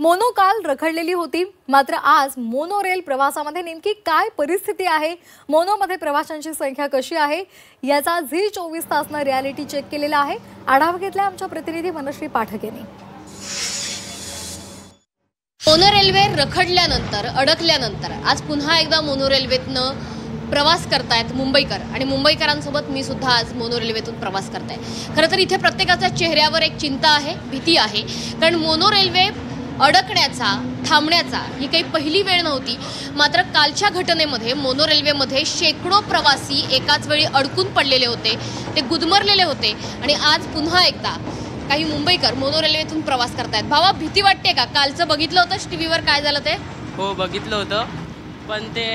Mono काल रखडलेली होती, मात्र आज मोनो रेल प्रवासामध्ये नेमकी काय परिस्थिती आहे, मोनोमध्ये प्रवाशांची संख्या कशी आहे याचा झी 24 तासनं रियालिटी चेक केलेला आहे। आढावा घेतला आमच्या प्रतिनिधी मनश्री पाठक यांनी। मोनो रेल्वे रखडल्यानंतर अडकल्यानंतर आज पुन्हा एकदा मोनो रेल्वेतनं प्रवास करतायत मुंबईकर आणि मुंबईकरांसोबत मी सुद्धा आज मोनो रेल्वेतून प्रवास करते। खरं तर इथे प्रत्येकाच्या चेहऱ्यावर एक चिंता आहे, भीती आहे, कारण मोनो रेल्वे अडकण्याचा थांबण्याचा ही काही पहिली वेळ नव्हती। मात्र कालच्या घटनेमध्ये मोनो रेल्वेमध्ये शेकडो प्रवासी एकाच वेळी अडकून पडलेले होते, ते गुदमरलेले होते आणि आज पुन्हा एकदा काही मुंबईकर मोनो रेल्वेतून प्रवास करतायत। भावा, भीती वाटते का? कालचं बघितलं होतं टीव्हीवर काय झालं ते? हो, बघितलं होतं, पण ते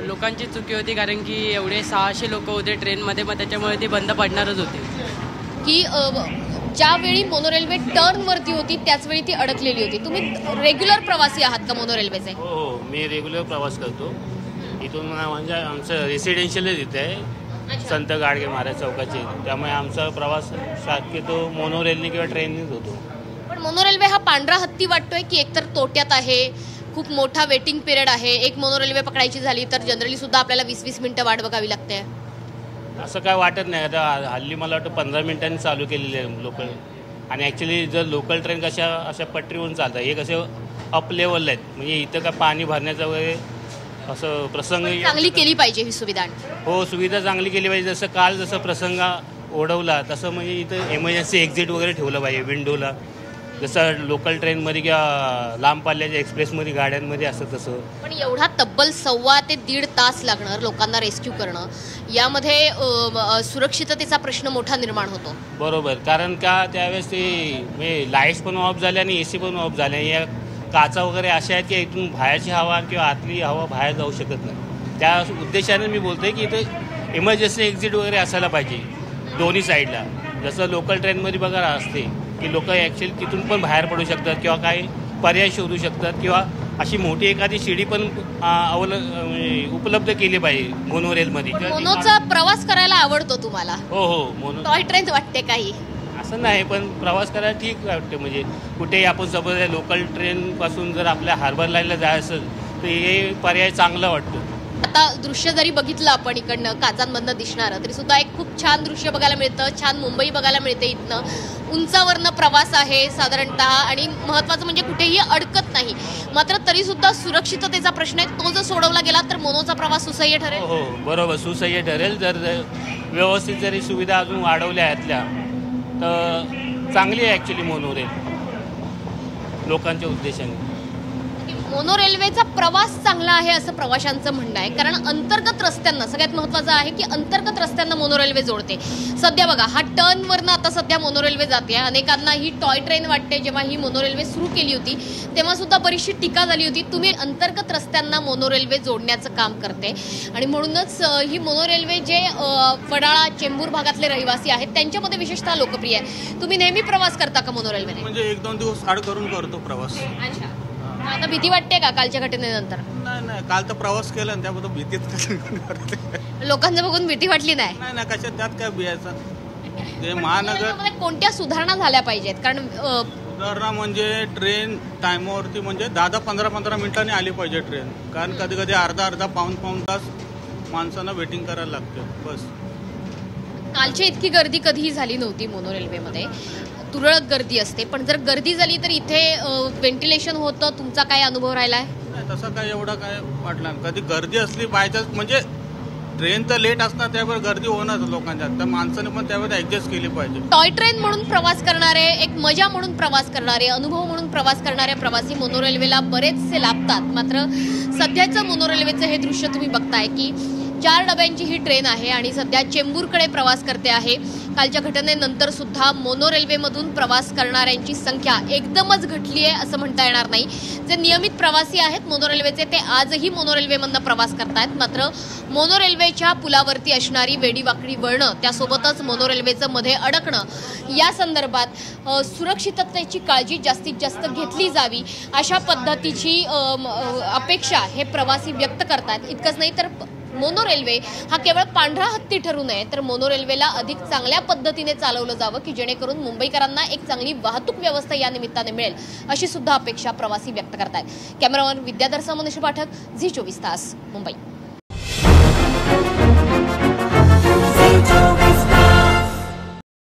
लोकांची चुकी होती, कारण की एवढे 600 लोक होते ट्रेनमध्ये, मग त्याच्यामुळे ती बंद पडणारच होती। की ज्यावेळी मोनो रेल्वे टर्नवरती होती त्याचवेळी ती अडकलेली होती। तुम्ही रेग्युलर प्रवासी आहात का मोनो रेल्वेचे? हो, मी रेग्युलर प्रवास करतो इथून। म्हणजे आमचं रेसिडेन्शियलच इथे आहे, संत गाडगे महाराज चौकाचे, त्यामुळे आमचा प्रवास शक्यतो मोनो रेलने किंवा ट्रेननेच होतो। पण मोनो रेल्वे हा पांढरा हत्ती वाटतोय की एकतर तोट्यात आहे, खूप मोठा वेटिंग पिरियड आहे। एक मोनो रेल्वे पकडायची झाली तर जनरली सुद्धा आपल्याला 20-20 मिनिटं वाट बघावी लागते। असं काय वाटत नाही। आता हल्ली मला वाटतं 15 मिनिटांनी चालू केलेले आहे लोकल, आणि ॲक्च्युली जर लोकल ट्रेन अशा पटरीवरून चालतात, हे कसे अप लेवलला आहेत, म्हणजे इथं का पाणी भरण्याचा वगैरे असं प्रसंग चांगली केली पाहिजे ही सुविधा। हो, सुविधा चांगली केली पाहिजे। जसं काल जसं प्रसंग ओढवला तसं म्हणजे इथं इमर्जन्सी एक्झिट वगैरे ठेवलं पाहिजे विंडोला, जसं लोकल ट्रेनमध्ये किंवा लांब पल्ल्याच्या एक्सप्रेसमध्ये गाड्यांमध्ये असं तसं। पण एवढा तब्बल 1.25 ते 1.5 तास लागणार लोकांना रेस्क्यू करणं, यामध्ये सुरक्षिततेचा प्रश्न मोठा निर्माण होतो। बरोबर, कारण का त्यावेळेस ते म्हणजे लाईट्स पण ऑफ झाल्या आणि AC पण ऑफ झाल्या। या काचा वगैरे अशा आहेत की इथून बाहेरची हवा किंवा आतली हवा बाहेर जाऊ शकत नाही। त्या उद्देशाने मी बोलतोय की इथं इमर्जन्सी एक्झिट वगैरे असायला पाहिजे दोन्ही साईडला। जसं लोकल ट्रेनमध्ये बघा असते की लोक ॲक्च्युअली तिथून पण बाहेर पडू शकतात किंवा काही पर्याय शोधू शकतात, किंवा अशी मोठी एखादी शिडी पण उपलब्ध केली पाहिजे मोनो रेलमध्ये। मोनोचा प्रवास करायला आवडतो तुम्हाला? हो हो, मोनो टॉय ट्रेन वाटते काही? असं नाही, पण प्रवास करायला ठीक वाटते। म्हणजे कुठेही आपण सपोज लोकल ट्रेनपासून जर आपल्या हार्बर लाईनला जायचं असेल तर हे पर्याय चांगला वाटतो। आता दृश्य जरी बघितलं आपण इकडनं काचांमधनं दिसणारं, तरी सुद्धा एक खूप छान दृश्य बघायला मिळतं, छान मुंबई बघायला मिळते। इथनं उंचावरनं प्रवास आहे साधारणतः, आणि महत्त्वाचं म्हणजे कुठेही अडकत नाही। मात्र तरी सुद्धा सुरक्षिततेचा प्रश्न आहे, तो जर सोडवला गेला तर मोनोचा प्रवास सुसह्य ठरेल। हो, बरोबर, सुसह्य ठरेल। जर व्यवस्थित जरी सुविधा अजून वाढवल्या यातल्या तर चांगली आहे ॲक्च्युली मोनो रेल लोकांच्या उद्देशाने। मोनो रेल्वेचा प्रवास चांगला आहे असं प्रवाशांचं म्हणणं आहे, कारण अंतर्गत रस्त्यांना सगळ्यात महत्त्वाचं आहे की अंतर्गत रस्त्यांना मोनो रेल्वे जोडते। सध्या बघा, हा टर्नवरनं आता सध्या मोनो रेल्वे जाते। अनेकांना ही टॉय ट्रेन वाटते। जेव्हा ही मोनो रेल्वे सुरू केली होती तेव्हा सुद्धा बरीचशी टीका झाली होती, तुम्ही अंतर्गत रस्त्यांना मोनो रेल्वे जोडण्याचं काम करते, आणि म्हणूनच ही मोनो रेल्वे जे वडाळा चेंबूर भागातले रहिवासी आहेत त्यांच्यामध्ये विशेषतः लोकप्रिय आहे। तुम्ही नेहमी प्रवास करता का मोनो रेल्वेने? म्हणजे 1-2 दिवस आड करून करतो प्रवास। अच्छा, आता भीती वाटते का कालच्या घटनेनंतर? नाही, काल तर प्रवास केला आणि त्याबद्दल भीतीच लोकांना बघून भीती वाटली नाही? नाही, कशा त्यात काय बियायचं। ते महानगर कोणत्या सुधारणा झाल्या पाहिजेत? कारण सुधारणा म्हणजे ट्रेन टायमावरती, म्हणजे 10-15 मिनिटांनी आली पाहिजे ट्रेन, कारण कधी कधी अर्धा पाऊण तास माणसांना वेटिंग करायला लागते बस। कालची इतकी गर्दी कधीही झाली नव्हती मोनो रेल्वेमध्ये, तुरळक गर्दी असते, पण जर गर्दी झाली तर इथे व्हेंटिलेशन होतं, तुमचा काय अनुभव राहिलाय? नाही, तसं काय एवढा काय वाटला। कधी गर्दी असली बायचान्स, म्हणजे ट्रेन तर लेट असणार त्यावर गर्दी होणार लोकांच्या, तर माणसाने पण त्यावर ऍडजस्ट केली पाहिजे। टॉय ट्रेन म्हणून प्रवास करणारे, एक मजा म्हणून प्रवास करणारे, अनुभव म्हणून प्रवास करणारे प्रवासी मोनो रेल्वेला बरेचसे लाभतात। मात्र सध्याचं मोनो रेल्वेचं हे दृश्य तुम्ही बघताय की 4 डब्यांची ही ट्रेन आहे आणि सध्या चेंबूरकडे प्रवास करते आहे। कालच्या घटनेनंतर सुद्धा मोनो रेल्वेमधून प्रवास करणाऱ्यांची संख्या एकदमच घटली आहे असं म्हणता येणार नाही। जे नियमित प्रवासी आहेत मोनो रेल्वेचे ते आजही मोनो रेल्वेमधनं प्रवास करतायत। मात्र मोनो रेल्वेच्या पुलावरती असणारी वेडीवाकडी वळणं, त्यासोबतच मोनो रेल्वेचं मध्ये अडकणं, या संदर्भात सुरक्षिततेची काळजी जास्तीत जास्त घेतली जावी अशा पद्धतीची अपेक्षा हे प्रवासी व्यक्त करतात। इतकंच नाही तर मोनो रेल्वे हा केवळ पांढरा हत्ती ठरू नये, तर मोनो रेल्वेला अधिक चांगल्या पद्धतीने चालवलं जावं की जेणेकरून मुंबईकरांना एक चांगली वाहतूक व्यवस्था या निमित्ताने मिळेल, अशी सुद्धा अपेक्षा प्रवासी व्यक्त करतायत. कॅमेरामन विद्याधर सह मनीष पाठक, झी 24 तास, मुंबई.